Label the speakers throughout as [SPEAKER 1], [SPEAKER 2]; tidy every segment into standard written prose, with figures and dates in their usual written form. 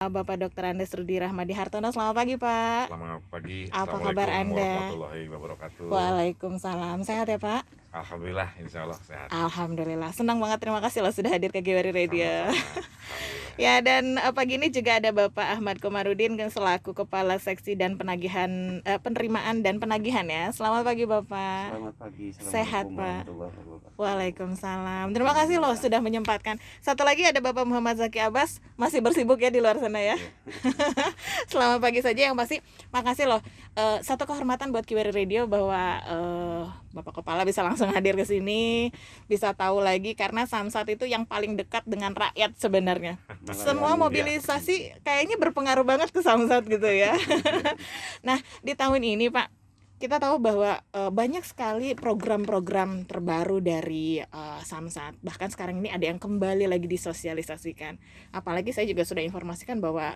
[SPEAKER 1] Bapak Dr. Andes Rudi Rahmadi Hartono. Selamat pagi, Pak.
[SPEAKER 2] Selamat pagi.
[SPEAKER 1] Apa kabar
[SPEAKER 2] Assalamualaikum
[SPEAKER 1] Anda?
[SPEAKER 2] warahmatullahi wabarakatuh.
[SPEAKER 1] Waalaikumsalam. Sehat ya, Pak?
[SPEAKER 2] Alhamdulillah, insya Allah sehat.
[SPEAKER 1] Alhamdulillah. Senang banget, terima kasih loh sudah hadir ke Giwari Radio.
[SPEAKER 2] Sama-sama.
[SPEAKER 1] Ya, dan pagi ini juga ada Bapak Ahmad Komarudin selaku Kepala Seksi dan Penagihan Penerimaan dan Penagihan ya. Selamat pagi, Bapak.
[SPEAKER 3] Selamat pagi.
[SPEAKER 1] Sehat, Pak.
[SPEAKER 3] warahmatullahi wabarakatuh.
[SPEAKER 1] Waalaikumsalam. Terima kasih loh sudah menyempatkan. Satu lagi ada Bapak Muhammad Zaki Abbas, masih bersibuk ya di luar sana ya. Selamat pagi saja yang pasti. Makasih loh. Satu kehormatan buat Giwari Radio bahwa Bapak Kepala bisa langsung hadir ke sini, bisa tahu lagi karena Samsat itu yang paling dekat dengan rakyat sebenarnya. Semua mobilisasi kayaknya berpengaruh banget ke Samsat gitu ya. Nah, di tahun ini Pak, kita tahu bahwa banyak sekali program-program terbaru dari Samsat. Bahkan sekarang ini ada yang kembali lagi disosialisasikan. Apalagi saya juga sudah informasikan bahwa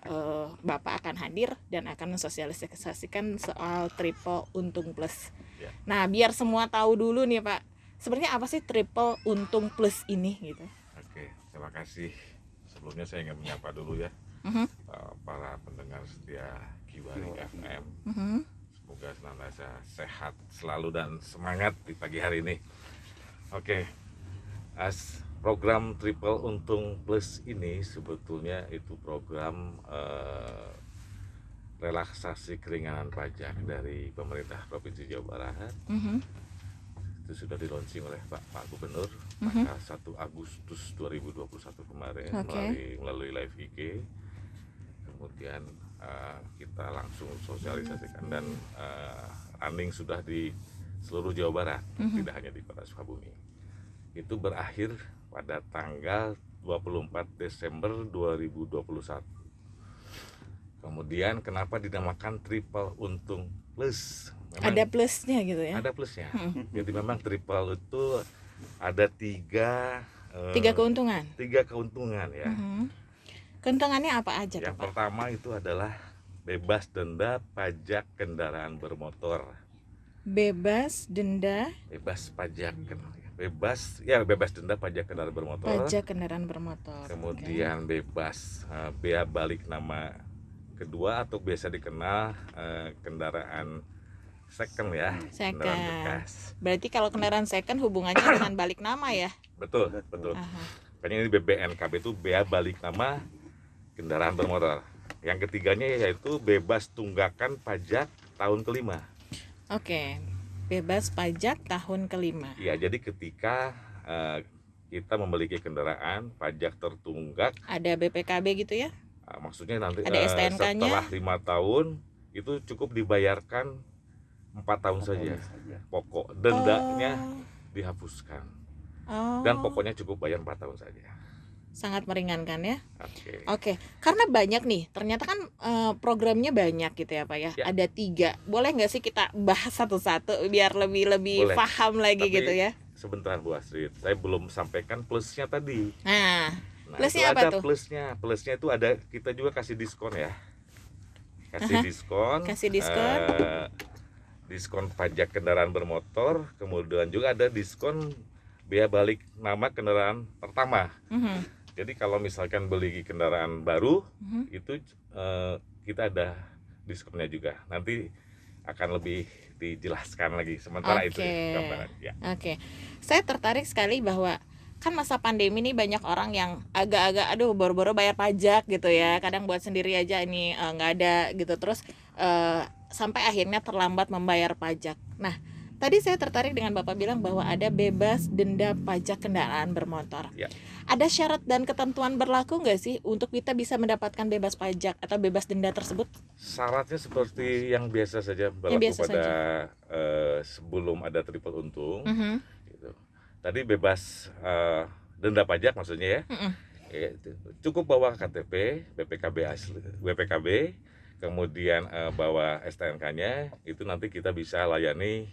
[SPEAKER 1] Bapak akan hadir dan akan mensosialisasikan soal Triple Untung Plus.
[SPEAKER 2] Ya.
[SPEAKER 1] Nah, biar semua tahu dulu nih Pak, sebenarnya apa sih Triple Untung Plus ini gitu?
[SPEAKER 2] Oke, terima kasih. Sebelumnya saya ingin menyapa dulu ya para pendengar setia Giwari FM. Semoga senantiasa sehat selalu dan semangat di pagi hari ini. Oke, program Triple Untung Plus ini sebetulnya itu program relaksasi keringanan pajak dari pemerintah Provinsi Jawa Barat. Itu sudah di-launching oleh Pak Gubernur tanggal 1 Agustus 2021 kemarin melalui live IG. Kemudian kita langsung sosialisasikan dan running sudah di seluruh Jawa Barat, tidak hanya di Kota Sukabumi. Itu berakhir pada tanggal 24 Desember 2021. Kemudian kenapa dinamakan Triple Untung Plus? Memang
[SPEAKER 1] ada plusnya gitu ya?
[SPEAKER 2] Ada plusnya. Jadi memang triple itu ada tiga
[SPEAKER 1] keuntungan.
[SPEAKER 2] Tiga keuntungan ya.
[SPEAKER 1] Keuntungannya apa aja?
[SPEAKER 2] Yang
[SPEAKER 1] Pak?
[SPEAKER 2] pertama itu adalah bebas denda pajak kendaraan bermotor.
[SPEAKER 1] Bebas denda.
[SPEAKER 2] Bebas pajak, bebas denda pajak kendaraan bermotor.
[SPEAKER 1] Pajak kendaraan bermotor.
[SPEAKER 2] Kemudian bebas bea balik nama kedua atau biasa dikenal kendaraan second ya.
[SPEAKER 1] Second.
[SPEAKER 2] Kendaraan bekas.
[SPEAKER 1] Berarti kalau kendaraan second hubungannya dengan balik nama ya?
[SPEAKER 2] Betul. Makanya ini BBNKB itu bea balik nama kendaraan bermotor. Yang ketiganya yaitu bebas tunggakan pajak tahun kelima.
[SPEAKER 1] Oke, bebas pajak tahun kelima.
[SPEAKER 2] Iya, jadi ketika kita memiliki kendaraan, pajak tertunggak.
[SPEAKER 1] Ada BPKB gitu ya?
[SPEAKER 2] Maksudnya nanti
[SPEAKER 1] ada STNK-nya.
[SPEAKER 2] Setelah 5 tahun itu cukup dibayarkan 4 tahun saja. Pokok dendanya dihapuskan. Dan pokoknya cukup bayar 4 tahun saja.
[SPEAKER 1] Sangat meringankan ya.
[SPEAKER 2] Oke.
[SPEAKER 1] Karena banyak nih, ternyata kan programnya banyak gitu ya Pak ya. Ada 3. Boleh nggak sih kita bahas satu-satu biar lebih paham lagi. Tapi, gitu ya.
[SPEAKER 2] Sebentar Bu Astrid, saya belum sampaikan plusnya tadi.
[SPEAKER 1] Nah plusnya
[SPEAKER 2] apa
[SPEAKER 1] tuh?
[SPEAKER 2] Plusnya itu ada, kita juga kasih diskon ya. Kasih diskon. Diskon pajak kendaraan bermotor, kemudian juga ada diskon bea balik nama kendaraan pertama. Jadi kalau misalkan beli kendaraan baru itu kita ada diskonnya juga. Nanti akan lebih dijelaskan lagi sementara itu gambaran. Ya.
[SPEAKER 1] Oke. Saya tertarik sekali bahwa kan masa pandemi ini banyak orang yang agak-agak boro-boro bayar pajak gitu ya. Kadang buat sendiri aja ini nggak ada gitu, terus sampai akhirnya terlambat membayar pajak. Nah, tadi saya tertarik dengan Bapak bilang bahwa ada bebas denda pajak kendaraan bermotor.
[SPEAKER 2] Ya.
[SPEAKER 1] Ada syarat dan ketentuan berlaku nggak sih untuk kita bisa mendapatkan bebas pajak atau bebas denda tersebut?
[SPEAKER 2] Syaratnya seperti yang biasa saja berlaku sebelum ada triple untung. Gitu. Tadi bebas denda pajak maksudnya ya. Cukup bawa KTP, BPKB, kemudian bawa STNK-nya, itu nanti kita bisa layani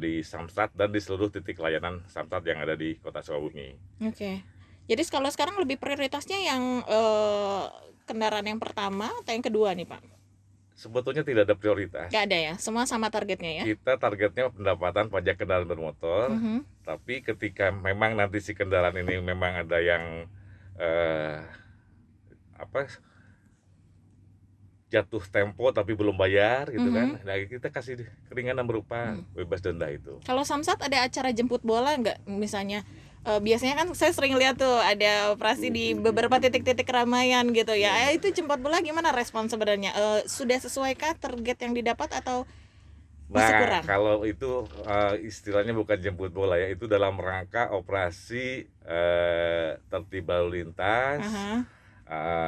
[SPEAKER 2] di Samsat dan di seluruh titik layanan Samsat yang ada di Kota Sukabumi.
[SPEAKER 1] Oke. Jadi kalau sekarang lebih prioritasnya yang kendaraan yang pertama atau yang kedua nih Pak?
[SPEAKER 2] Sebetulnya tidak ada prioritas.
[SPEAKER 1] Gak ada ya, semua sama targetnya ya?
[SPEAKER 2] Kita targetnya pendapatan pajak kendaraan bermotor. Tapi ketika memang nanti si kendaraan ini memang ada yang jatuh tempo tapi belum bayar gitu kan.
[SPEAKER 1] Mhm.
[SPEAKER 2] Nah, kita kasih keringanan berupa bebas denda itu.
[SPEAKER 1] Kalau Samsat ada acara jemput bola nggak? Misalnya biasanya kan saya sering lihat tuh ada operasi di beberapa titik-titik keramaian gitu ya. Itu jemput bola gimana respon sebenarnya? Sudah sesuaikah target yang didapat atau masih
[SPEAKER 2] Nah,
[SPEAKER 1] kurang?
[SPEAKER 2] kalau itu istilahnya bukan jemput bola ya, itu dalam rangka operasi tertib lalu lintas.
[SPEAKER 1] Aha.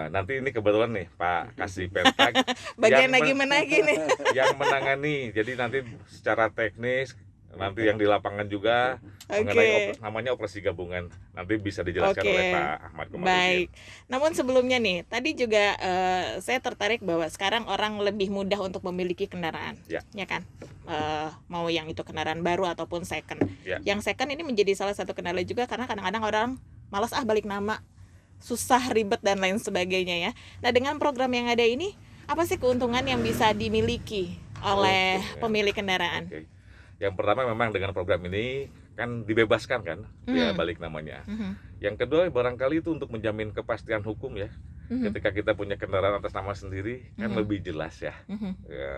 [SPEAKER 2] Nanti ini kebetulan nih Pak Kasih Pentak
[SPEAKER 1] Bagian lagi mana gini?
[SPEAKER 2] yang menangani. Jadi nanti secara teknis nanti yang di lapangan juga mengenai
[SPEAKER 1] Oke.
[SPEAKER 2] namanya operasi gabungan. Nanti bisa dijelaskan oleh
[SPEAKER 1] Oke,
[SPEAKER 2] Pak Ahmad Komarudin.
[SPEAKER 1] baik. Namun sebelumnya nih, tadi juga saya tertarik bahwa sekarang orang lebih mudah untuk memiliki kendaraan,
[SPEAKER 2] Ya.
[SPEAKER 1] kan? Mau yang itu kendaraan baru ataupun second.
[SPEAKER 2] Ya.
[SPEAKER 1] Yang second ini menjadi salah satu kendala juga karena kadang-kadang orang malas balik nama, susah, ribet dan lain sebagainya ya. Nah, dengan program yang ada ini, apa sih keuntungan yang bisa dimiliki oleh pemilik kendaraan?
[SPEAKER 2] Oke. Yang pertama memang dengan program ini kan dibebaskan kan biaya balik namanya. Yang kedua barangkali itu untuk menjamin kepastian hukum ya. Ketika kita punya kendaraan atas nama sendiri kan lebih jelas ya.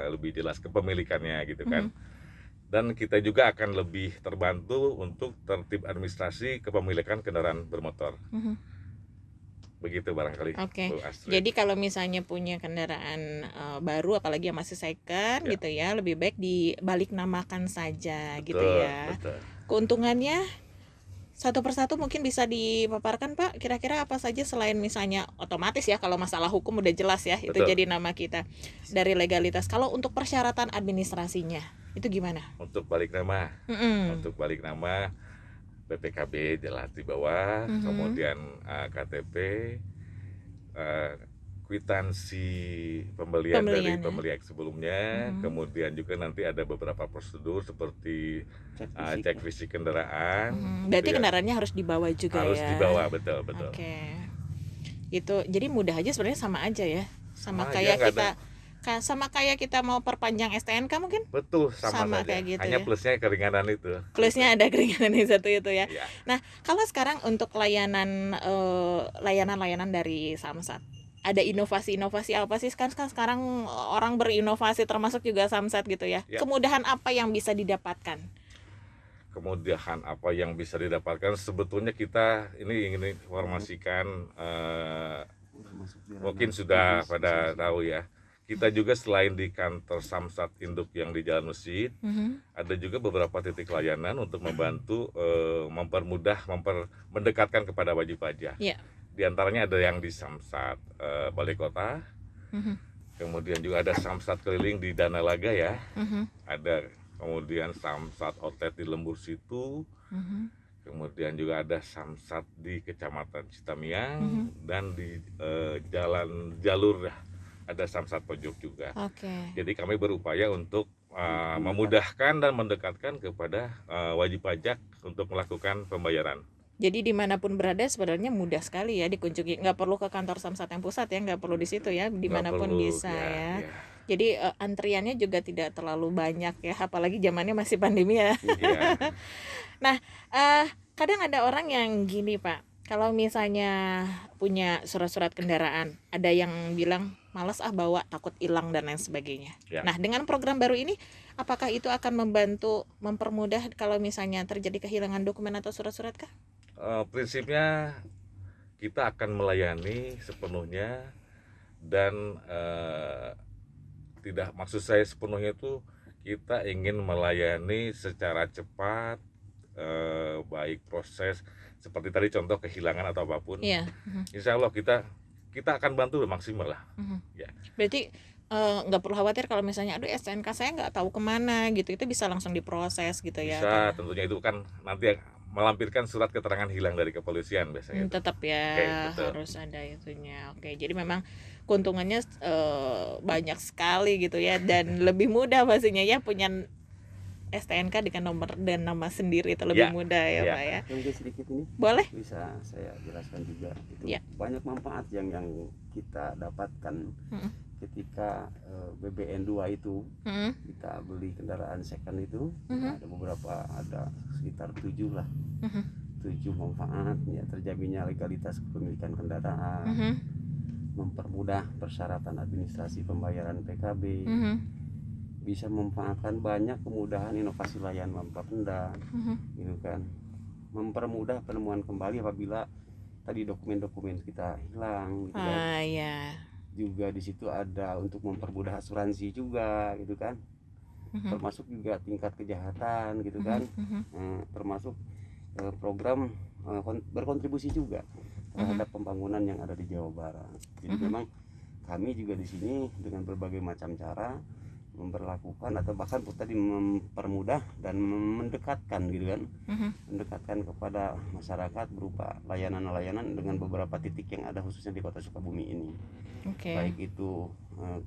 [SPEAKER 2] Lebih jelas kepemilikannya gitu kan. Dan kita juga akan lebih terbantu untuk tertib administrasi kepemilikan kendaraan bermotor. Begitu barangkali.
[SPEAKER 1] Oke.
[SPEAKER 2] Bu Astrid.
[SPEAKER 1] Jadi kalau misalnya punya kendaraan baru apalagi yang masih second gitu ya, lebih baik dibalik namakan saja gitu ya.
[SPEAKER 2] Betul.
[SPEAKER 1] Keuntungannya satu persatu mungkin bisa dipaparkan Pak. Kira-kira apa saja selain misalnya otomatis ya kalau masalah hukum udah jelas ya, itu
[SPEAKER 2] Betul.
[SPEAKER 1] jadi nama kita dari legalitas. Kalau untuk persyaratan administrasinya itu gimana?
[SPEAKER 2] Untuk balik nama, BPKB jelas di bawah, kemudian KTP, kwitansi pembelian dari pembeli sebelumnya, kemudian juga nanti ada beberapa prosedur seperti cek fisik kendaraan.
[SPEAKER 1] Berarti
[SPEAKER 2] gitu ya.
[SPEAKER 1] kendaraannya harus dibawa juga
[SPEAKER 2] Harus
[SPEAKER 1] ya.
[SPEAKER 2] dibawa, betul.
[SPEAKER 1] Oke. Itu jadi mudah aja sebenarnya, sama aja ya. Sama
[SPEAKER 2] Sama
[SPEAKER 1] kayak
[SPEAKER 2] aja, nggak
[SPEAKER 1] kita sama kayak kita mau perpanjang STNK mungkin.
[SPEAKER 2] Betul, sama saja.
[SPEAKER 1] Kayak gitu
[SPEAKER 2] Hanya
[SPEAKER 1] ya.
[SPEAKER 2] plusnya keringanan itu.
[SPEAKER 1] Plusnya ada keringanan yang satu itu ya.
[SPEAKER 2] Iya.
[SPEAKER 1] Nah, kalau sekarang untuk layanan dari Samsat, ada inovasi-inovasi apa sih kan sekarang orang berinovasi termasuk juga Samsat gitu ya.
[SPEAKER 2] Ya.
[SPEAKER 1] Kemudahan apa yang bisa didapatkan?
[SPEAKER 2] Kemudahan apa yang bisa didapatkan, sebetulnya kita ini ingin informasikan, mungkin sudah pada tahu ya, kita juga selain di kantor Samsat Induk yang di Jalan Masjid, ada juga beberapa titik layanan untuk membantu mempermudah, mendekatkan kepada wajib pajak.
[SPEAKER 1] Iya.
[SPEAKER 2] Di antaranya ada yang di Samsat Balai Kota, kemudian juga ada Samsat keliling di Danalaga ya, ada kemudian Samsat outlet di Lembur Situ, kemudian juga ada Samsat di Kecamatan Citamiang, dan di jalan jalur ada Samsat Pojok juga.
[SPEAKER 1] Oke.
[SPEAKER 2] Jadi kami berupaya untuk memudahkan dan mendekatkan kepada wajib pajak untuk melakukan pembayaran.
[SPEAKER 1] Jadi dimanapun berada sebenarnya mudah sekali ya dikunjungi, nggak perlu ke kantor Samsat yang pusat ya, nggak perlu di situ ya, dimanapun
[SPEAKER 2] perlu,
[SPEAKER 1] bisa ya.
[SPEAKER 2] ya.
[SPEAKER 1] Jadi antriannya juga tidak terlalu banyak ya, apalagi zamannya masih pandemi ya.
[SPEAKER 2] Ya.
[SPEAKER 1] Nah, kadang ada orang yang gini Pak, kalau misalnya punya surat-surat kendaraan, ada yang bilang malas bawa, takut hilang dan lain sebagainya.
[SPEAKER 2] Ya.
[SPEAKER 1] Nah, dengan program baru ini, apakah itu akan membantu mempermudah kalau misalnya terjadi kehilangan dokumen atau surat-surat kah?
[SPEAKER 2] Prinsipnya kita akan melayani sepenuhnya dan tidak, maksud saya sepenuhnya itu kita ingin melayani secara cepat, baik proses seperti tadi contoh kehilangan atau apapun.
[SPEAKER 1] Iya.
[SPEAKER 2] Insya Allah kita akan bantu maksimal lah. Ya.
[SPEAKER 1] Berarti nggak perlu khawatir kalau misalnya aduh STNK saya nggak tahu kemana gitu, itu bisa langsung diproses gitu ya.
[SPEAKER 2] Bisa, tentunya itu kan nanti melampirkan surat keterangan hilang dari kepolisian biasanya.
[SPEAKER 1] Tetap ya.
[SPEAKER 2] Oke, betul.
[SPEAKER 1] Harus ada itunya. Oke, jadi memang keuntungannya banyak sekali gitu ya, dan lebih mudah pastinya ya punya STNK dengan nomor dan nama sendiri itu lebih mudah ya Pak ya.
[SPEAKER 3] Mungkin sedikit ini
[SPEAKER 1] Boleh?
[SPEAKER 3] bisa saya jelaskan juga. Itu
[SPEAKER 1] Ya.
[SPEAKER 3] banyak manfaat yang kita dapatkan ketika BBN 2 itu kita beli kendaraan second itu. Ada beberapa, ada sekitar 7 lah. 7 manfaat ya, terjaminnya legalitas kepemilikan kendaraan, mempermudah persyaratan administrasi pembayaran PKB, bisa memanfaatkan banyak kemudahan inovasi layanan Bapenda, gitu kan, mempermudah penemuan kembali apabila tadi dokumen-dokumen kita hilang, gitu kan. Juga di situ ada untuk mempermudah asuransi juga, gitu kan, termasuk juga tingkat kejahatan, gitu kan, termasuk program berkontribusi juga terhadap pembangunan yang ada di Jawa Barat. Jadi memang kami juga di sini dengan berbagai macam cara memperlakukan atau bahkan tadi mempermudah dan mendekatkan, gitu kan, mendekatkan kepada masyarakat berupa layanan-layanan dengan beberapa titik yang ada khususnya di Kota Sukabumi ini. Baik itu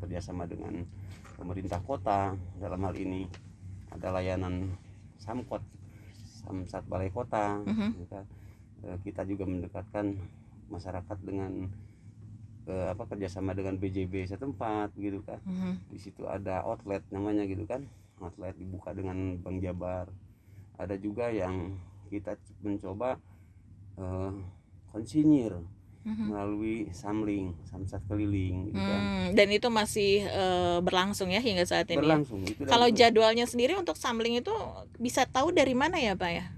[SPEAKER 3] kerjasama dengan pemerintah kota, dalam hal ini ada layanan Samkot, Samsat Balai Kota, gitu kan. Kita juga mendekatkan masyarakat dengan kerjasama dengan BJB setempat, gitu kan. Di situ ada outlet namanya, gitu kan, outlet dibuka dengan Bank Jabar. Ada juga yang kita mencoba konsinyir melalui Samling, Samsat Keliling, gitu kan.
[SPEAKER 1] Dan itu masih berlangsung ya hingga saat ini.
[SPEAKER 3] Berlangsung.
[SPEAKER 1] Kalau jadwalnya sendiri untuk Samling itu bisa tahu dari mana ya Pak ya?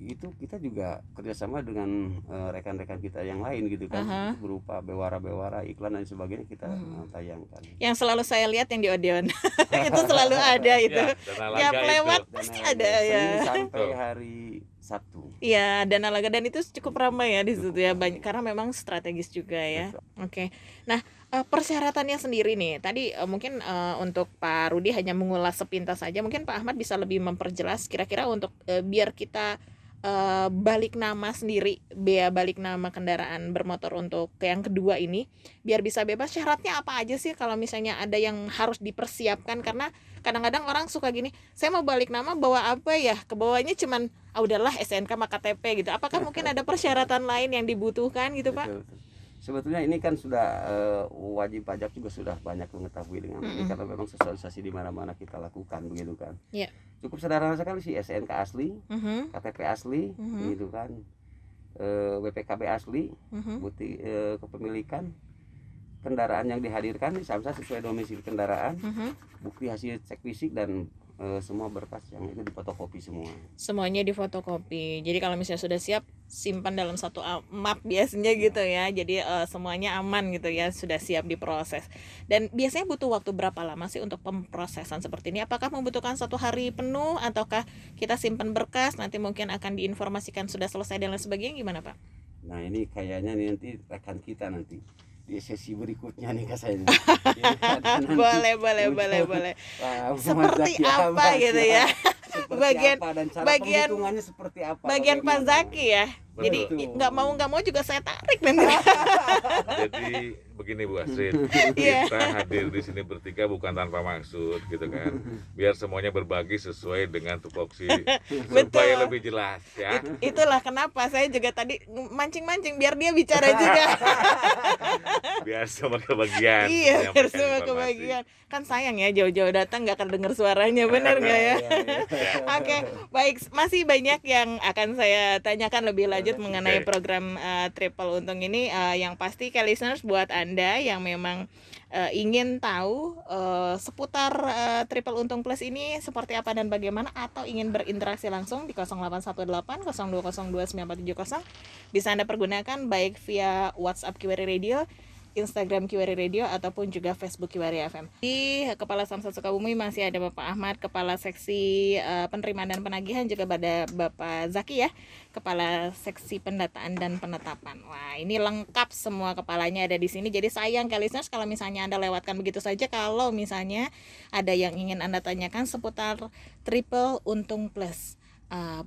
[SPEAKER 3] Itu kita juga kerjasama dengan rekan-rekan kita yang lain, gitu kan, berupa bewara-bewara, iklan dan sebagainya kita tayangkan.
[SPEAKER 1] Yang selalu saya lihat yang di Odeon itu selalu ada itu. Tiap lewat pasti ada ya.
[SPEAKER 3] Sampai hari Sabtu.
[SPEAKER 1] Iya, Dana Laga, dan itu cukup ramai ya di situ ya, banyak karena memang strategis juga ya. Oke. Nah, persyaratannya sendiri nih. Tadi mungkin untuk Pak Rudi hanya mengulas sepintas saja. Mungkin Pak Ahmad bisa lebih memperjelas kira-kira untuk biar kita balik nama sendiri, bea balik nama kendaraan bermotor untuk yang kedua ini biar bisa bebas, syaratnya apa aja sih kalau misalnya ada yang harus dipersiapkan? Karena kadang-kadang orang suka gini, saya mau balik nama bawa apa ya, kebawanya cuman udahlah SNK sama KTP gitu. Apakah mungkin ada persyaratan lain yang dibutuhkan gitu Pak?
[SPEAKER 3] Betul. Sebetulnya ini kan sudah wajib pajak juga sudah banyak mengetahui dengan ini, karena memang sosialisasi di mana-mana kita lakukan, begitu kan. Cukup sederhana sekali sih, SNK asli, KTP asli, gitu kan, BPKB asli, bukti kepemilikan, kendaraan yang dihadirkan di Samsat sesuai domisili kendaraan, bukti hasil cek fisik, dan semua berkas yang itu difotokopi semua.
[SPEAKER 1] Semuanya difotokopi. Jadi kalau misalnya sudah siap, simpan dalam satu map biasanya gitu ya. Jadi semuanya aman gitu ya, sudah siap diproses. Dan biasanya butuh waktu berapa lama sih untuk pemrosesan seperti ini? Apakah membutuhkan 1 hari penuh ataukah kita simpan berkas nanti mungkin akan diinformasikan sudah selesai dan lain sebagainya, gimana Pak?
[SPEAKER 3] Nah, ini kayaknya nanti rekan kita nanti di sesi berikutnya nih kasanya.
[SPEAKER 1] Boleh. Seperti apa gitu ya? Bagian
[SPEAKER 3] penghitungannya seperti apa?
[SPEAKER 1] Bagian Pak Zaki ya. Jadi nggak mau juga saya tarik nanti.
[SPEAKER 2] Jadi begini Bu Asrin, kita hadir di sini bertiga bukan tanpa maksud, gitu kan. Biar semuanya berbagi sesuai dengan tupoksi supaya lebih jelas ya.
[SPEAKER 1] Itulah kenapa saya juga tadi mancing-mancing biar dia bicara juga.
[SPEAKER 2] Biar semua kebagian.
[SPEAKER 1] Iya, biar semua kebagian. Kan sayang ya jauh-jauh datang nggak akan dengar suaranya, benar nggak ya? Oke, baik, masih banyak yang akan saya tanyakan lebih lanjut mengenai program Triple Untung ini. Yang pasti listeners, buat Anda yang memang ingin tahu seputar Triple Untung Plus ini seperti apa dan bagaimana, atau ingin berinteraksi langsung di 0818 0202 9470, bisa Anda pergunakan baik via WhatsApp Kiwari Radio, Instagram Kiwari Radio, ataupun juga Facebook Kiwari FM. Di Kepala Samsat Sukabumi masih ada Bapak Ahmad, Kepala Seksi Penerimaan dan Penagihan, juga pada Bapak Zaki ya, Kepala Seksi Pendataan dan Penetapan. Wah, ini lengkap semua kepalanya ada di sini. Jadi sayang listeners kalau misalnya Anda lewatkan begitu saja. Kalau misalnya ada yang ingin Anda tanyakan seputar Triple Untung Plus,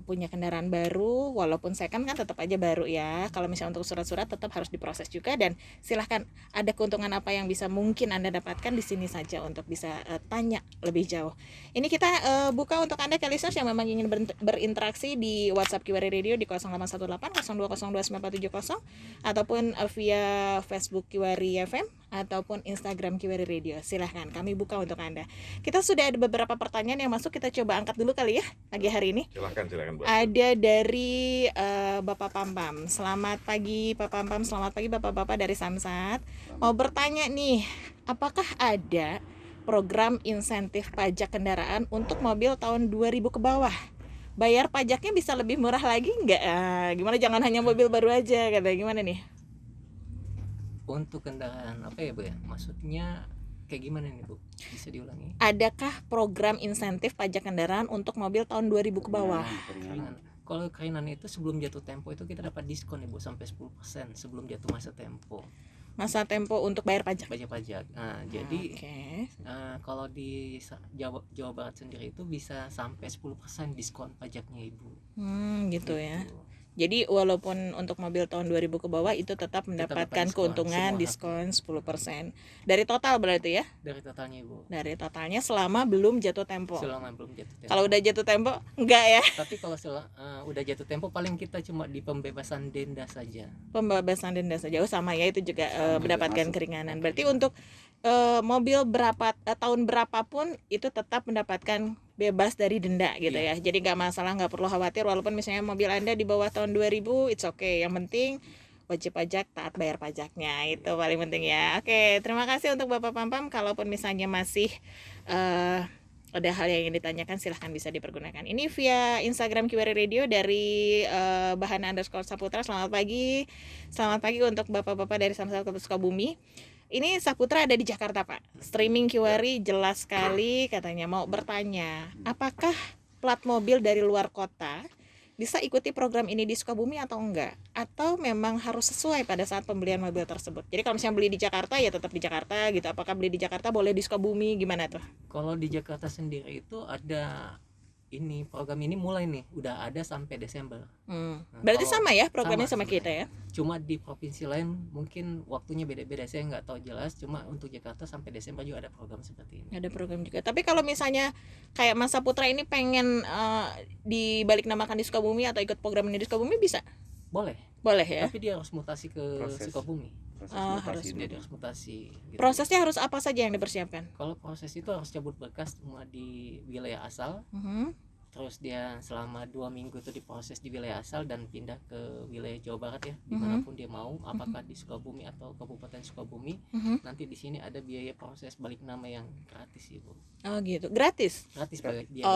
[SPEAKER 1] punya kendaraan baru, walaupun second kan tetap aja baru ya. Kalau misalnya untuk surat-surat tetap harus diproses juga, dan silahkan ada keuntungan apa yang bisa mungkin Anda dapatkan di sini saja untuk bisa tanya lebih jauh. Ini kita buka untuk Anda listeners yang memang ingin berinteraksi di WhatsApp Kiwari Radio di 0818 0202 9470, ataupun via Facebook Kiwari FM ataupun Instagram Kiwari Radio. Silahkan, kami buka untuk Anda. Kita sudah ada beberapa pertanyaan yang masuk, kita coba angkat dulu kali ya pagi hari ini.
[SPEAKER 2] Silahkan Bu.
[SPEAKER 1] Ada dari Bapak Pampam. Selamat pagi Pak Pampam, selamat pagi Bapak-bapak dari Samsat. Mau bertanya nih, apakah ada program insentif pajak kendaraan untuk mobil tahun 2000 ke bawah? Bayar pajaknya bisa lebih murah lagi nggak? Gimana, jangan hanya mobil baru aja, kata gimana nih?
[SPEAKER 4] Untuk kendaraan apa ya Bu ya? Maksudnya kayak gimana nih Bu? Bisa diulangi?
[SPEAKER 1] Adakah program insentif pajak kendaraan untuk mobil tahun 2000 ke bawah?
[SPEAKER 4] Keringanan. Kalau keringanan itu sebelum jatuh tempo itu kita dapat diskon nih Bu sampai 10% sebelum jatuh masa tempo.
[SPEAKER 1] Masa tempo untuk bayar pajak.
[SPEAKER 4] Pajak. Nah, jadi
[SPEAKER 1] Okay.
[SPEAKER 4] Kalau di Jawa Barat sendiri itu bisa sampai 10% diskon pajaknya Ibu.
[SPEAKER 1] Gitu ya. Jadi walaupun untuk mobil tahun 2000 ke bawah itu tetap mendapatkan keuntungan diskon 10%. Dari total berarti ya?
[SPEAKER 4] Dari totalnya Ibu.
[SPEAKER 1] Dari totalnya selama belum jatuh tempo.
[SPEAKER 4] Selama belum jatuh tempo.
[SPEAKER 1] Kalau udah jatuh tempo enggak ya?
[SPEAKER 4] Tapi kalau udah jatuh tempo paling kita cuma di pembebasan denda saja.
[SPEAKER 1] Pembebasan denda saja. Oh sama ya, itu juga mendapatkan keringanan. Berarti untuk mobil tahun berapapun itu tetap mendapatkan bebas dari denda gitu ya. Jadi nggak masalah, nggak perlu khawatir walaupun misalnya mobil Anda di bawah tahun 2000, it's okay. Yang penting wajib pajak, taat bayar pajaknya, itu paling penting ya. Oke, terima kasih untuk Bapak Pampam. Kalaupun misalnya masih ada hal yang ingin ditanyakan, silahkan bisa dipergunakan. Ini via Instagram Kiwari Radio dari Bahana_Saputra. Selamat pagi untuk bapak-bapak dari Samsat Kota Sukabumi. Ini Saputra ada di Jakarta Pak. Streaming Kiwari jelas sekali, katanya mau bertanya, apakah plat mobil dari luar kota bisa ikuti program ini di Sukabumi atau enggak? Atau memang harus sesuai pada saat pembelian mobil tersebut? Jadi kalau misalnya beli di Jakarta ya tetap di Jakarta gitu. Apakah beli di Jakarta boleh di Sukabumi, gimana tuh?
[SPEAKER 4] Kalau di Jakarta sendiri itu ada program ini mulai nih, udah ada sampai Desember.
[SPEAKER 1] Berarti sama ya programnya sama kita ya?
[SPEAKER 4] Cuma di provinsi lain mungkin waktunya beda-beda, saya nggak tahu jelas. Cuma untuk Jakarta sampai Desember juga ada program seperti ini.
[SPEAKER 1] Ada program juga. Tapi kalau misalnya kayak Mas Saputra ini pengen dibalik namakan di Sukabumi atau ikut program ini di Sukabumi, bisa?
[SPEAKER 4] Boleh
[SPEAKER 1] Ya.
[SPEAKER 4] Tapi dia harus mutasi ke Sukabumi.
[SPEAKER 3] Proses
[SPEAKER 4] Dia harus mutasi gitu.
[SPEAKER 1] Prosesnya harus apa saja yang dipersiapkan?
[SPEAKER 4] Kalau proses itu harus cabut berkas semua di wilayah asal. Terus dia selama 2 minggu itu diproses di wilayah asal dan pindah ke wilayah Jawa Barat ya, dimanapun dia mau, apakah di Sukabumi atau Kabupaten Sukabumi. Nanti di sini ada biaya proses balik nama yang gratis Ibu.
[SPEAKER 1] Oh gitu, gratis
[SPEAKER 4] Balik dia.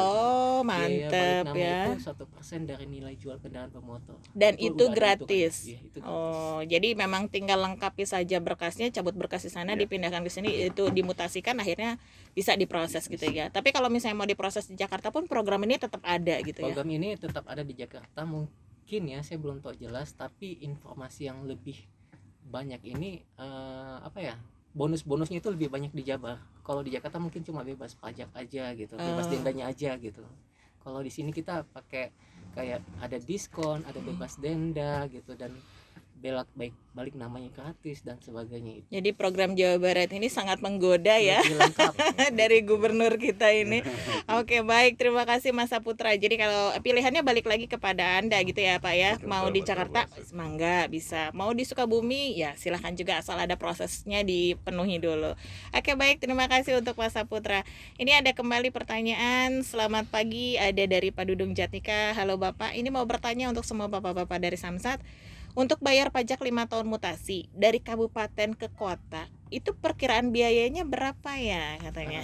[SPEAKER 1] Mantep ya.
[SPEAKER 4] Itu 1% dari nilai jual kendaraan bermotor.
[SPEAKER 1] Dan itu
[SPEAKER 4] udah
[SPEAKER 1] gratis.
[SPEAKER 4] Ya, itu gratis.
[SPEAKER 1] Oh, jadi memang tinggal lengkapi saja berkasnya, cabut berkas di sana, dipindahkan ke sini, itu dimutasikan, akhirnya bisa diproses gitu ya. Tapi kalau misalnya mau diproses di Jakarta pun program ini tetap ada gitu ya.
[SPEAKER 4] Program ini tetap ada di Jakarta, mungkin ya saya belum tahu jelas, tapi informasi yang lebih banyak ini bonus-bonusnya itu lebih banyak di Jabar. Kalau di Jakarta mungkin cuma bebas pajak aja gitu, bebas dendanya aja gitu. Kalau di sini kita pakai kayak ada diskon, ada bebas denda gitu, dan balik namanya gratis dan sebagainya itu.
[SPEAKER 1] Jadi program Jawa Barat ini sangat menggoda ya.
[SPEAKER 4] Lengkap.
[SPEAKER 1] Dari gubernur kita ini. Oke, baik, terima kasih Mas Saputra. Jadi kalau pilihannya balik lagi kepada Anda gitu ya Pak ya. Mau di Jakarta mangga bisa, mau di Sukabumi ya silahkan juga, asal ada prosesnya dipenuhi dulu. Oke, baik, terima kasih untuk Mas Saputra. Ini ada kembali pertanyaan. Selamat pagi, ada dari Pak Dudung Jatika. Halo Bapak, ini mau bertanya untuk semua bapak-bapak dari Samsat. Untuk bayar pajak 5 tahun mutasi dari kabupaten ke kota, itu perkiraan biayanya berapa ya katanya?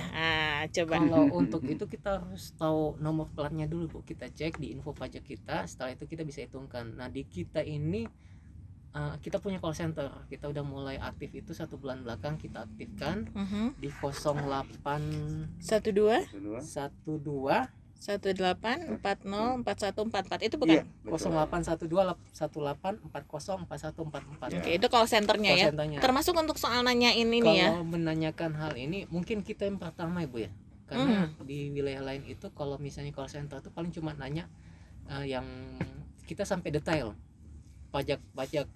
[SPEAKER 1] Coba.
[SPEAKER 4] Kalau untuk itu kita harus tahu nomor platnya dulu Bu. Kita cek di info pajak kita, setelah itu kita bisa hitungkan. Nah di kita ini kita punya call center, kita udah mulai aktif itu 1 bulan belakang kita aktifkan di 08
[SPEAKER 1] 12 18404144 itu bukan?
[SPEAKER 4] 081218404144.
[SPEAKER 1] Oke, itu call centernya ya. Termasuk untuk soal nanyain ini ya.
[SPEAKER 4] Kalau menanyakan hal ini mungkin kita yang pertama Ibu ya. Karena di wilayah lain itu kalau misalnya call center itu paling cuma nanya yang kita sampai detail. Pajak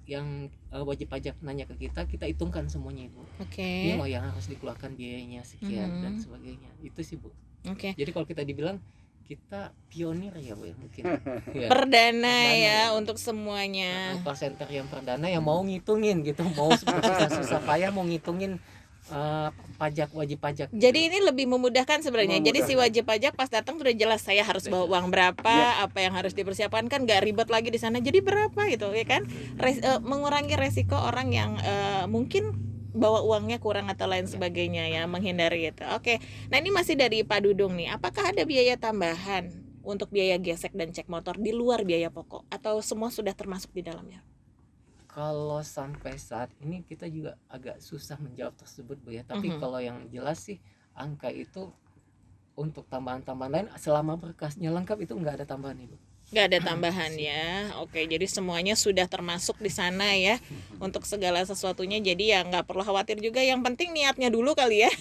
[SPEAKER 4] yang wajib pajak nanya ke kita hitungkan semuanya Ibu.
[SPEAKER 1] Oke.
[SPEAKER 4] Ini yang harus dikeluarkan biayanya sekian dan sebagainya. Itu sih Bu.
[SPEAKER 1] Oke.
[SPEAKER 4] Jadi kalau kita dibilang kita pionir ya Bu ya, mungkin ya.
[SPEAKER 1] Perdana ya untuk semuanya.
[SPEAKER 4] Call center yang perdana yang mau ngitungin gitu, mau susah-susah payah mau ngitungin pajak, wajib pajak.
[SPEAKER 1] Jadi ini lebih memudahkan sebenarnya. Jadi si
[SPEAKER 3] Memudahkan.
[SPEAKER 1] wajib pajak pas datang sudah jelas saya harus bawa uang berapa, apa yang harus dipersiapkan, kan nggak ribet lagi di sana. Jadi berapa gitu ya kan? Mengurangi resiko orang yang mungkin bawa uangnya kurang atau lain sebagainya ya, menghindari itu. Oke. Nah, ini masih dari Pak Dudung nih. Apakah ada biaya tambahan untuk biaya gesek dan cek motor di luar biaya pokok atau semua sudah termasuk di dalamnya?
[SPEAKER 4] Kalau sampai saat ini kita juga agak susah menjawab tersebut Bu ya. Tapi kalau yang jelas sih angka itu untuk tambahan-tambahan lain selama berkasnya lengkap itu nggak ada tambahan Ibu.
[SPEAKER 1] Nggak ada tambahan ya. Oke, jadi semuanya sudah termasuk di sana ya untuk segala sesuatunya. Jadi ya nggak perlu khawatir juga. Yang penting niatnya dulu kali ya.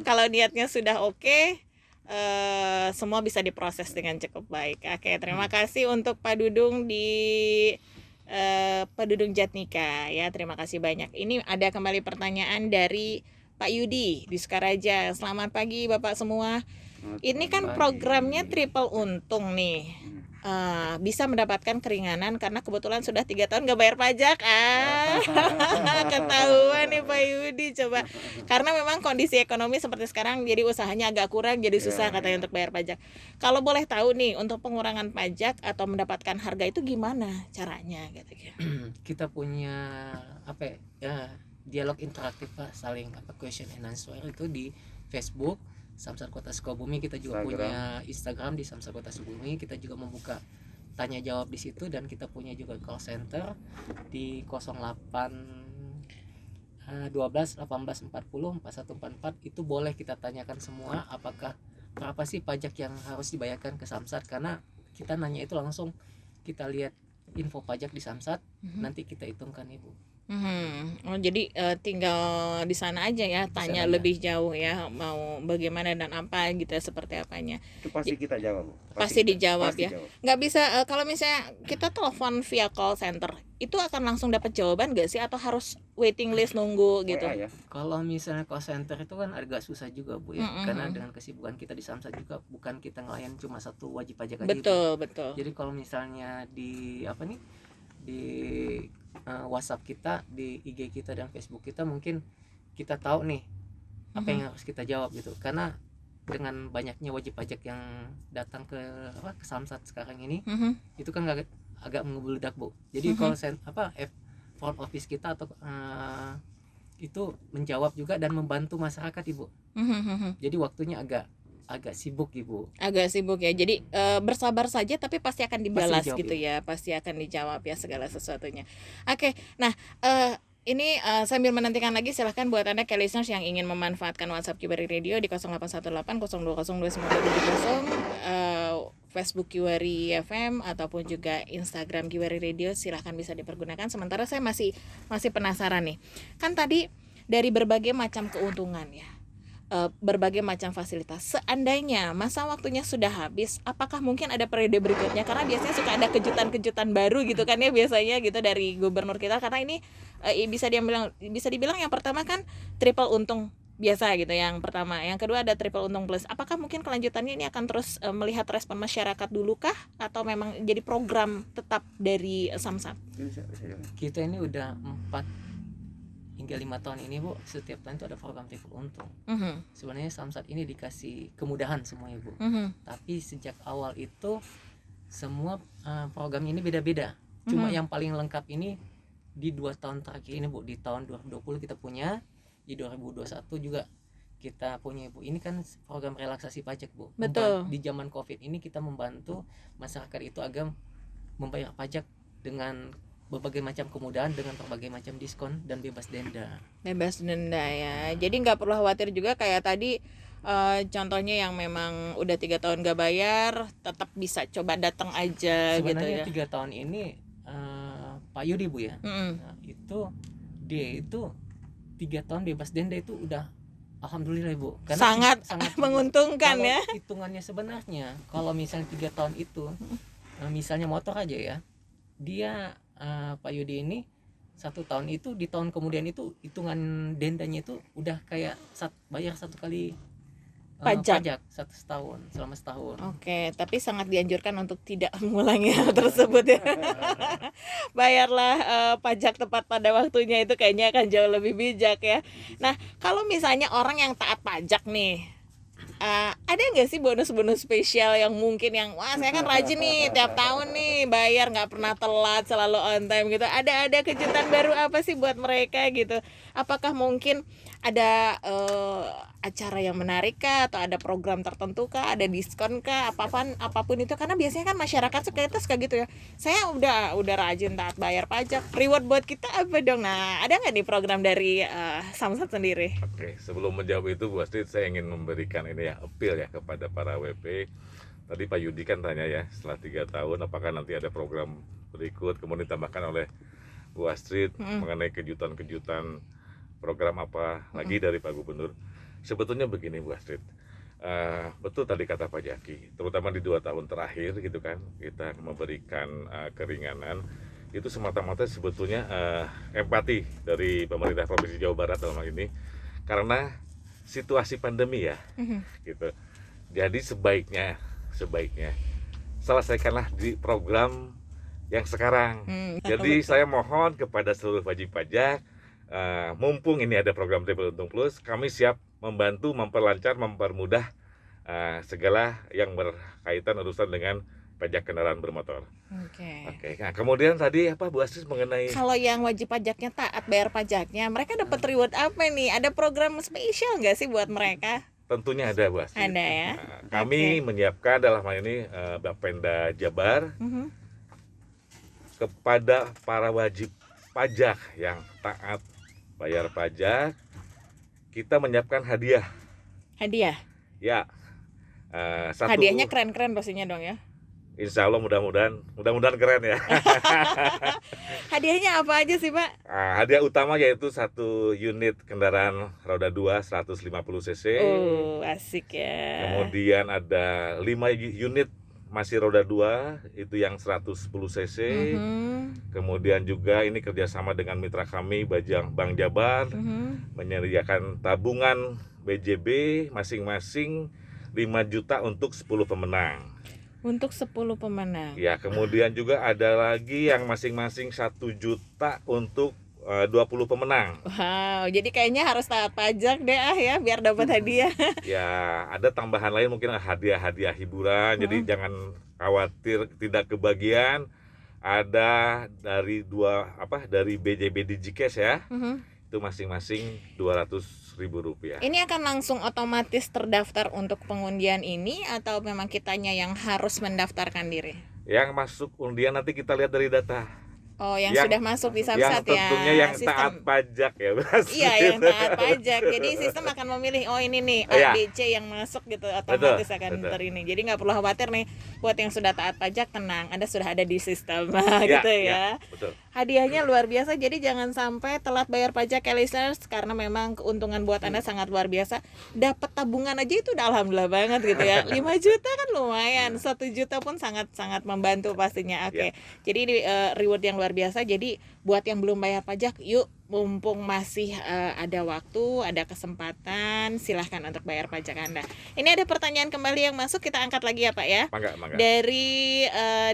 [SPEAKER 1] Kalau niatnya sudah oke, semua bisa diproses dengan cukup baik. Oke, terima kasih untuk Pak Dudung di Pak Dudung Jatnika ya. Terima kasih banyak. Ini ada kembali pertanyaan dari Pak Yudi di Sukaraja. Selamat pagi Bapak semua. Ini kan programnya triple untung nih. Bisa mendapatkan keringanan karena kebetulan sudah 3 tahun gak bayar pajak. Ketahuan nih Pak Yudi. Coba, karena memang kondisi ekonomi seperti sekarang, jadi usahanya agak kurang, jadi susah katanya untuk bayar pajak. Kalau boleh tahu nih, untuk pengurangan pajak atau mendapatkan harga itu gimana caranya gitu ya?
[SPEAKER 4] Kita punya apa ya, dialog interaktif Pak, saling question and answer itu di Facebook Samsat Kota Sukabumi. Kita juga punya Instagram di Samsat Kota Sukabumi. Kita juga membuka tanya jawab di situ, dan kita punya juga call center di 08 12 18 40 4144. Itu boleh kita tanyakan semua, apakah berapa sih pajak yang harus dibayarkan ke Samsat, karena kita nanya itu langsung kita lihat info pajak di Samsat, nanti kita hitungkan Ibu.
[SPEAKER 1] Oh, jadi tinggal di sana aja ya, tanya lebih jauh ya, mau bagaimana dan apa gitu, seperti apanya.
[SPEAKER 3] Itu pasti kita jawab.
[SPEAKER 1] Pasti dijawab
[SPEAKER 3] pasti
[SPEAKER 1] ya.
[SPEAKER 3] jawab.
[SPEAKER 1] Nggak bisa kalau misalnya kita telepon via call center, itu akan langsung dapat jawaban nggak sih, atau harus waiting list nunggu gitu?
[SPEAKER 3] WA ya.
[SPEAKER 4] Kalau misalnya call center itu kan agak susah juga Bu ya, karena dengan kesibukan kita di Samsat juga bukan kita ngelayan cuma satu wajib pajak aja.
[SPEAKER 1] Betul,
[SPEAKER 4] Bu.
[SPEAKER 1] betul.
[SPEAKER 4] Jadi kalau misalnya di di WhatsApp kita, di IG kita dan Facebook kita, mungkin kita tahu nih apa yang harus kita jawab gitu, karena dengan banyaknya wajib pajak yang datang ke Samsat sekarang ini, itu kan agak mengebludak Bu. Jadi kalau front office kita atau itu menjawab juga dan membantu masyarakat Ibu. Jadi waktunya agak sibuk Ibu.
[SPEAKER 1] Agak sibuk ya. Jadi bersabar saja, tapi pasti akan dibalas
[SPEAKER 4] Pasti dijawab,
[SPEAKER 1] gitu ya. Pasti akan dijawab ya segala sesuatunya. Oke. Nah, ini sambil menantikan lagi, silahkan buat Anda listeners yang ingin memanfaatkan WhatsApp Kiwari Radio di 0818 0202 Facebook Kiwari FM ataupun juga Instagram Kiwari Radio, silahkan bisa dipergunakan. Sementara saya masih penasaran nih. Kan tadi dari berbagai macam keuntungan ya, berbagai macam fasilitas. Seandainya masa waktunya sudah habis, apakah mungkin ada periode berikutnya? Karena biasanya suka ada kejutan-kejutan baru gitu kan ya, biasanya gitu dari gubernur kita. Karena ini bisa dibilang yang pertama kan triple untung biasa gitu, yang pertama. Yang kedua ada triple untung plus. Apakah mungkin kelanjutannya ini akan terus melihat respon masyarakat dulu kah, atau memang jadi program tetap dari Samsat?
[SPEAKER 4] Kita ini udah 4 hingga 5 tahun ini Bu, setiap tahun itu ada program triple untung. Sebenarnya Samsat ini dikasih kemudahan semuanya Bu. Tapi sejak awal itu semua program ini beda-beda. Cuma yang paling lengkap ini di 2 tahun terakhir ini Bu. Di tahun 2020 kita punya, di 2021 juga kita punya Bu. Ini kan program relaksasi pajak Bu.
[SPEAKER 1] Betul.
[SPEAKER 4] Di zaman Covid ini kita membantu masyarakat itu agar membayar pajak dengan berbagai macam kemudahan, dengan berbagai macam diskon dan bebas denda.
[SPEAKER 1] Bebas denda ya. Jadi nggak perlu khawatir juga kayak tadi contohnya yang memang udah 3 tahun nggak bayar, tetap bisa coba datang aja.
[SPEAKER 4] Sebenarnya
[SPEAKER 1] gitu ya.
[SPEAKER 4] 3 tahun ini Pak Yudi Bu ya, nah, dia itu 3 tahun bebas denda itu udah alhamdulillah Bu. Karena
[SPEAKER 1] sangat menguntungkan
[SPEAKER 4] kalau
[SPEAKER 1] ya.
[SPEAKER 4] Hitungannya sebenarnya kalau misalnya 3 tahun itu, misalnya motor aja ya, dia Pak Yudi ini 1 tahun itu, di tahun kemudian itu hitungan dendanya itu udah kayak bayar 1 kali
[SPEAKER 1] Pajak.
[SPEAKER 4] selama setahun.
[SPEAKER 1] Oke, tapi sangat dianjurkan untuk tidak mengulangi hal tersebut ya. Bayarlah pajak tepat pada waktunya, itu kayaknya akan jauh lebih bijak ya. Nah, kalau misalnya orang yang taat pajak nih, ada nggak sih bonus-bonus spesial yang mungkin yang wah saya kan rajin nih tiap tahun nih bayar nggak pernah telat, selalu on time gitu. Ada kejutan baru apa sih buat mereka gitu? Apakah mungkin ada acara yang menarik kah, atau ada program tertentu kah, ada diskon kah, apapun itu, karena biasanya kan masyarakat suka gitu ya. Saya udah rajin taat bayar pajak, reward buat kita apa dong? Nah, ada nggak nih program dari Samsat sendiri?
[SPEAKER 2] Oke, sebelum menjawab itu Bu Astrid, saya ingin memberikan ini ya, appeal ya kepada para WP. Tadi Pak Yudi kan tanya ya, setelah 3 tahun apakah nanti ada program berikut, kemudian ditambahkan oleh Bu Astrid mengenai kejutan-kejutan program apa lagi dari Pak Gubernur. Sebetulnya begini Bu Astrid, betul tadi kata Pak Jaki, terutama di 2 tahun terakhir gitu kan, kita memberikan keringanan. Itu semata-mata sebetulnya empati dari pemerintah Provinsi Jawa Barat dalam hal ini, karena situasi pandemi ya, gitu. Jadi sebaiknya selesaikanlah di program yang sekarang. Jadi saya mohon kepada seluruh wajib pajak, mumpung ini ada program Triple Untung Plus, kami siap membantu, memperlancar, mempermudah segala yang berkaitan urusan dengan pajak kendaraan bermotor. Oke. Nah, kemudian tadi apa Bu Astrid mengenai
[SPEAKER 1] kalau yang wajib pajaknya taat bayar pajaknya, mereka dapat reward apa nih? Ada program spesial nggak sih buat mereka?
[SPEAKER 2] Tentunya ada Bu Astrid.
[SPEAKER 1] Ada ya.
[SPEAKER 2] Nah, kami menyiapkan dalam hal ini Bapenda Jabar kepada para wajib pajak yang taat bayar pajak, kita menyiapkan hadiah. Ya, satu.
[SPEAKER 1] Hadiahnya keren-keren pastinya dong ya.
[SPEAKER 2] Insya Allah mudah-mudahan keren ya.
[SPEAKER 1] Hadiahnya apa aja sih Pak?
[SPEAKER 2] Hadiah utama yaitu 1 unit kendaraan roda 2 150 cc.
[SPEAKER 1] Asik ya.
[SPEAKER 2] Kemudian ada 5 unit masih roda 2 itu yang 110 cc. Kemudian juga ini kerjasama dengan mitra kami Bank Jabar, menyediakan tabungan BJB masing-masing 5 juta untuk 10 pemenang.
[SPEAKER 1] Untuk 10 pemenang.
[SPEAKER 2] Ya, kemudian juga ada lagi yang masing-masing 1 juta untuk 20 pemenang.
[SPEAKER 1] Wow, jadi kayaknya harus taat pajak deh ya biar dapat hadiah.
[SPEAKER 2] Ya, ada tambahan lain mungkin hadiah-hadiah hiburan. Jadi jangan khawatir tidak kebagian. Ada dari dari BJB Digicash ya. Itu masing-masing Rp200.000.
[SPEAKER 1] Ini akan langsung otomatis terdaftar untuk pengundian ini atau memang kitanya yang harus mendaftarkan diri?
[SPEAKER 2] Yang masuk undian nanti kita lihat dari data.
[SPEAKER 1] Oh, yang sudah masuk di Samsat ya.
[SPEAKER 2] Tentunya yang taat pajak ya, Mas.
[SPEAKER 1] Iya, yang taat pajak. Jadi sistem akan memilih ini nih A, B, C yang masuk gitu, otomatis akan ini. Jadi nggak perlu khawatir nih buat yang sudah taat pajak, tenang, Anda sudah ada di sistem gitu ya.
[SPEAKER 2] Betul.
[SPEAKER 1] Hadiahnya luar biasa, jadi jangan sampai telat bayar pajak ya listeners, karena memang keuntungan buat Anda sangat luar biasa. Dapat tabungan aja itu udah alhamdulillah banget gitu ya. 5 juta kan lumayan, 1 juta pun sangat membantu pastinya. Oke. Jadi ini reward yang luar biasa. Jadi buat yang belum bayar pajak, yuk mumpung masih ada waktu, ada kesempatan, silahkan untuk bayar pajak Anda. Ini ada pertanyaan kembali yang masuk, kita angkat lagi ya Pak ya.
[SPEAKER 2] Mangga.
[SPEAKER 1] Dari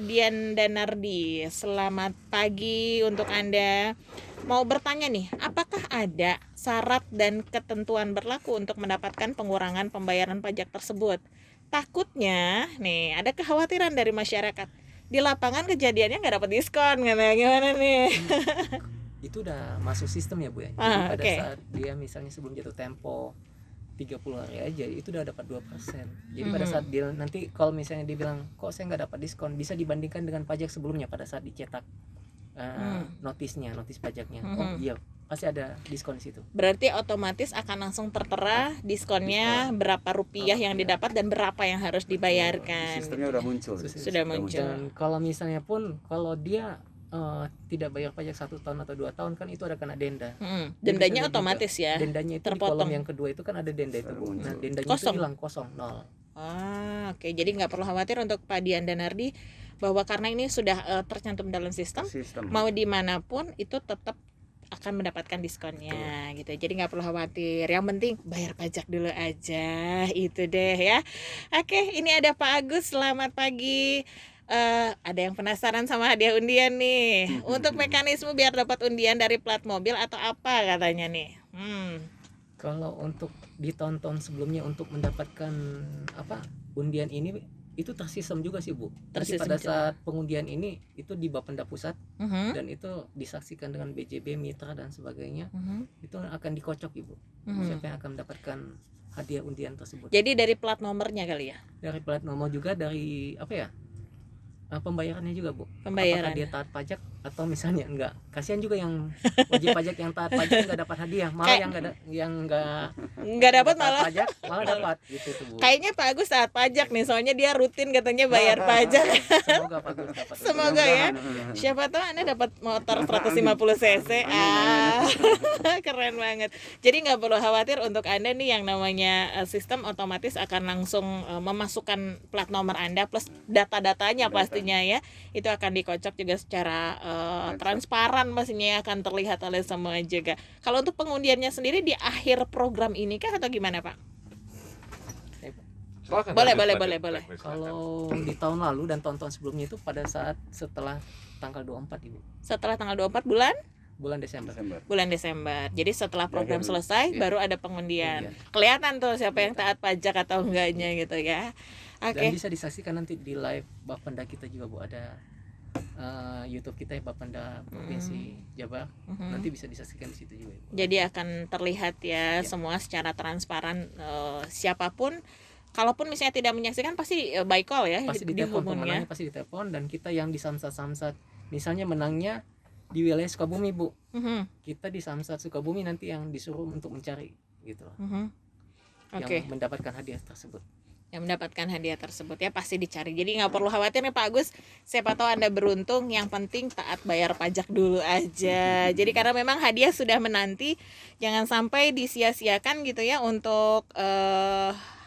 [SPEAKER 1] Dian Danardi. Selamat pagi untuk Anda. Mau bertanya nih, apakah ada syarat dan ketentuan berlaku untuk mendapatkan pengurangan pembayaran pajak tersebut? Takutnya nih ada kekhawatiran dari masyarakat, di lapangan kejadiannya nggak dapat diskon, gimana nih?
[SPEAKER 4] Itu udah masuk sistem ya Bu ya. Jadi pada saat dia misalnya sebelum jatuh tempo 30 hari aja itu udah dapat 2%. Jadi pada saat dia nanti kalau misalnya dia bilang kok saya nggak dapat diskon, bisa dibandingkan dengan pajak sebelumnya pada saat dicetak notis pajaknya. Oh iya, pasti ada diskon di situ.
[SPEAKER 1] Berarti otomatis akan langsung tertera diskonnya, berapa rupiah yang didapat dan berapa yang harus dibayarkan.
[SPEAKER 3] Sistemnya udah muncul.
[SPEAKER 1] Sudah muncul.
[SPEAKER 4] Dan kalau misalnya pun kalau dia tidak bayar pajak 1 tahun atau 2 tahun kan itu ada kena denda.
[SPEAKER 1] Dendanya otomatis ya.
[SPEAKER 4] Dendanya itu
[SPEAKER 1] terpotong.
[SPEAKER 4] di kolom yang kedua itu kan ada denda itu Bu. Nah, dendanya
[SPEAKER 1] kosong.
[SPEAKER 4] itu hilang kosong, 0.
[SPEAKER 1] Oke. Jadi nggak perlu khawatir untuk Pak Dian Danardi bahwa karena ini sudah tercantum dalam sistem, mau dimanapun itu tetap akan mendapatkan diskonnya gitu. Jadi nggak perlu khawatir. Yang penting bayar pajak dulu aja. Itu deh ya. Oke, ini ada Pak Agus. Selamat pagi. Ada yang penasaran sama hadiah undian nih. Untuk mekanisme biar dapat undian dari plat mobil atau apa katanya nih.
[SPEAKER 4] Kalau untuk di tahun-tahun sebelumnya untuk mendapatkan undian ini itu tersistem juga sih Bu. Tapi pada saat pengundian ini itu di Bapenda Pusat dan itu disaksikan dengan BJB, Mitra dan sebagainya. Itu akan dikocok Ibu. Siapa yang akan mendapatkan hadiah undian tersebut.
[SPEAKER 1] Jadi dari plat nomornya kali ya?
[SPEAKER 4] Dari plat nomor juga, dari pembayarannya juga Bu.
[SPEAKER 1] Pembayaran.
[SPEAKER 4] Apakah dia taat pajak atau misalnya enggak? Kasihan juga yang wajib pajak yang taat pajak enggak dapat hadiah, malah yang enggak
[SPEAKER 1] dapat malah
[SPEAKER 4] pajak malah dapat gitu tuh Bu.
[SPEAKER 1] Kayaknya Pak Agus taat pajak nih, soalnya dia rutin katanya bayar pajak.
[SPEAKER 4] Semoga Pak Agus dapat.
[SPEAKER 1] Semoga ya. Siapa tahu Anda dapat motor 150 cc. Keren banget. Jadi nggak perlu khawatir untuk Anda nih, yang namanya sistem otomatis akan langsung memasukkan plat nomor Anda plus data-datanya pastinya ya. Itu akan dikocok juga secara transparan pastinya, akan terlihat oleh semua juga. Kalau untuk pengundiannya sendiri di akhir program ini kah atau gimana Pak? Boleh.
[SPEAKER 4] Kalau di tahun lalu dan tahun-tahun sebelumnya itu pada saat setelah tanggal 24 Ibu.
[SPEAKER 1] Setelah tanggal 24 bulan
[SPEAKER 4] Desember.
[SPEAKER 1] Desember. Jadi setelah program selesai baru ada pengundian. Kelihatan tuh siapa yang taat pajak atau enggaknya gitu ya.
[SPEAKER 4] Dan bisa disaksikan nanti di live Bapenda kita juga Bu, ada YouTube kita ya, Bapenda Provinsi Jabar. Nanti bisa disaksikan di situ juga.
[SPEAKER 1] Jadi akan terlihat ya semua secara transparan, siapapun kalaupun misalnya tidak menyaksikan pasti by call ya,
[SPEAKER 4] pasti ditelepon, pemenangnya pasti ditelepon, dan kita yang di Samsat misalnya menangnya di wilayah Sukabumi Bu, kita di Samsat Sukabumi nanti yang disuruh untuk mencari gitu loh. Yang mendapatkan hadiah tersebut.
[SPEAKER 1] Yang mendapatkan hadiah tersebut ya pasti dicari. Jadi nggak perlu khawatir nih Pak Agus, siapa tahu Anda beruntung, yang penting taat bayar pajak dulu aja. Jadi karena memang hadiah sudah menanti, jangan sampai disia-siakan gitu ya untuk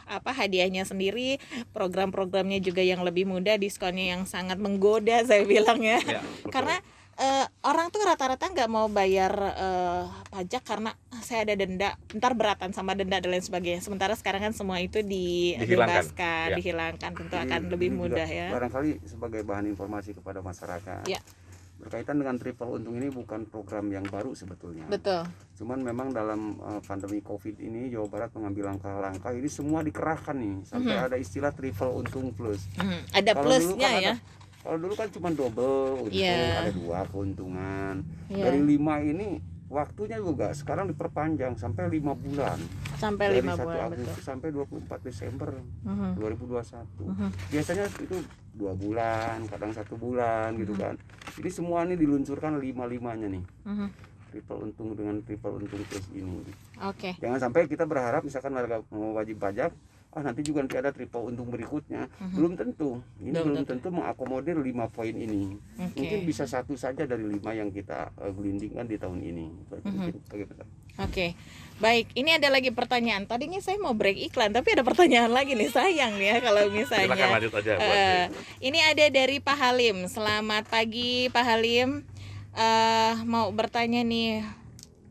[SPEAKER 1] hadiahnya sendiri, program-programnya juga yang lebih mudah, diskonnya yang sangat menggoda saya bilang ya. Karena orang tuh rata-rata nggak mau bayar pajak karena saya ada denda, ntar beratan sama denda dan lain sebagainya. Sementara sekarang kan semua itu dibebaskan, dihilangkan, tentu akan lebih mudah ya.
[SPEAKER 3] Barangkali sebagai bahan informasi kepada masyarakat. Berkaitan dengan triple untung ini bukan program yang baru sebetulnya.
[SPEAKER 1] Betul.
[SPEAKER 3] Cuman memang dalam pandemi Covid ini Jawa Barat mengambil langkah-langkah ini semua dikerahkan nih sampai ada istilah triple untung plus.
[SPEAKER 1] Ada plusnya ya.
[SPEAKER 3] Kalau dulu kan cuma double untung, ada 2 keuntungan. Dari 5 ini waktunya juga sekarang diperpanjang sampai 5 bulan.
[SPEAKER 1] Sampai
[SPEAKER 3] dari
[SPEAKER 1] 5 bulan,
[SPEAKER 3] 1 Agustus
[SPEAKER 1] betul.
[SPEAKER 3] sampai 24 Desember 2021. Biasanya itu 2 bulan, kadang 1 bulan gitu kan. Jadi semua ini diluncurkan 5-5-nya nih. Triple untung dengan triple untung plus ini. Jangan sampai kita berharap misalkan warga mau wajib pajak, nanti juga nanti ada triple untung berikutnya. Belum tentu. Ini belum tentu mengakomodir 5 poin ini. Mungkin bisa 1 saja dari 5 yang kita gelindingkan di tahun ini.
[SPEAKER 1] Baik, ini ada lagi pertanyaan. Tadinya saya mau break iklan, tapi ada pertanyaan lagi nih, sayang nih ya kalau misalnya.
[SPEAKER 2] Silakan lanjut aja.
[SPEAKER 1] Ini ada dari Pak Halim. Selamat pagi Pak Halim. Mau bertanya nih,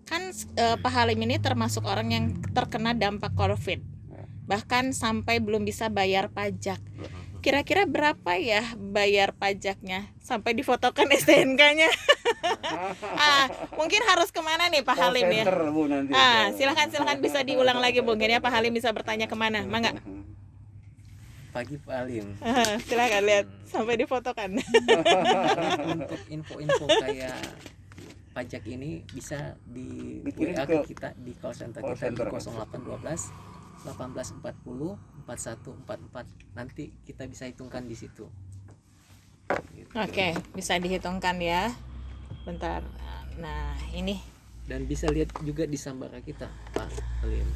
[SPEAKER 1] kan Pak Halim ini termasuk orang yang terkena dampak COVID, bahkan sampai belum bisa bayar pajak. Kira-kira berapa ya bayar pajaknya? Sampai difotokan STNK-nya. Mungkin harus kemana nih Pak Halim ya? Silakan bisa diulang lagi mungkin ya, Pak Halim bisa bertanya kemana? Mangga.
[SPEAKER 4] Pagi Pak Halim.
[SPEAKER 1] Silakan lihat sampai difotokan.
[SPEAKER 4] Untuk info-info kayak pajak ini bisa di WA ke kita di call center kita di 0812 1840 4144. Nanti kita bisa hitungkan di situ. Gitu.
[SPEAKER 1] Bisa dihitungkan ya. Bentar. Nah, ini.
[SPEAKER 4] Dan bisa lihat juga di Sambara kita, Pak Halim.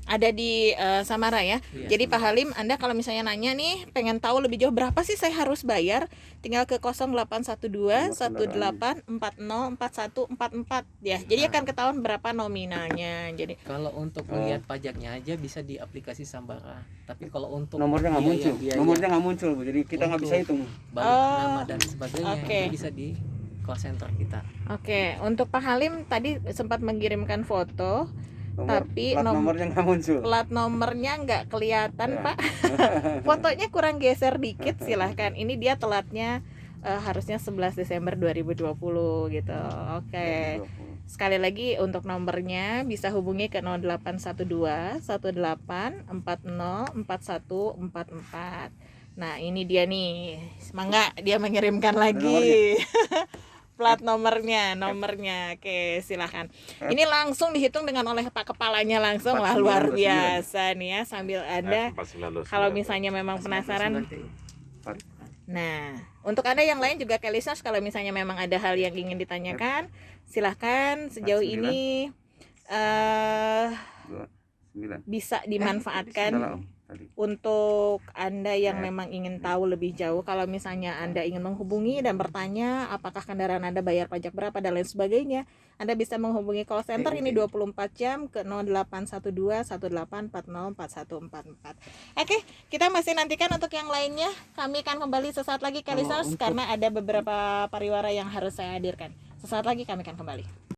[SPEAKER 1] Ada di Samara ya. Jadi Pak Halim, Anda kalau misalnya nanya nih, pengen tahu lebih jauh berapa sih saya harus bayar, tinggal ke 0812 1840 4144 ya. Jadi akan ketahuan berapa nominalnya. Jadi
[SPEAKER 4] kalau untuk melihat pajaknya aja bisa di aplikasi Sambara. Tapi kalau untuk
[SPEAKER 3] nomornya nggak muncul, Bu. Jadi kita nggak bisa hitung.
[SPEAKER 4] Balik nama dan sebagainya itu bisa di call center kita.
[SPEAKER 1] Oke, untuk Pak Halim tadi sempat mengirimkan foto, tapi
[SPEAKER 3] plat nomornya nggak muncul.
[SPEAKER 1] Plat nomornya nggak kelihatan,
[SPEAKER 3] Ya.
[SPEAKER 1] Pak. Fotonya kurang geser dikit, silahkan. Ini dia telatnya harusnya 11 Desember 2020 gitu. Oke. Sekali lagi untuk nomornya bisa hubungi ke 0812 18 40 4144. Nah, ini dia nih. Semangat dia mengirimkan lagi. Plat nomornya. Oke, silahkan. Ini langsung dihitung dengan oleh Pak Kepalanya langsung. Wah, luar biasa nih ya, sambil Anda kalau misalnya memang penasaran. Nah, untuk Anda yang lain juga listeners, kalau misalnya memang ada hal yang ingin ditanyakan, silahkan. Sejauh ini bisa dimanfaatkan untuk Anda yang memang ingin tahu lebih jauh. Kalau misalnya Anda ingin menghubungi dan bertanya apakah kendaraan Anda bayar pajak berapa dan lain sebagainya, Anda bisa menghubungi call center ini 24 jam ke 0812 18404144. Oke, kita masih nantikan untuk yang lainnya. Kami akan kembali sesaat lagi, listeners, karena ada beberapa pariwara yang harus saya hadirkan. Sesaat lagi kami akan kembali.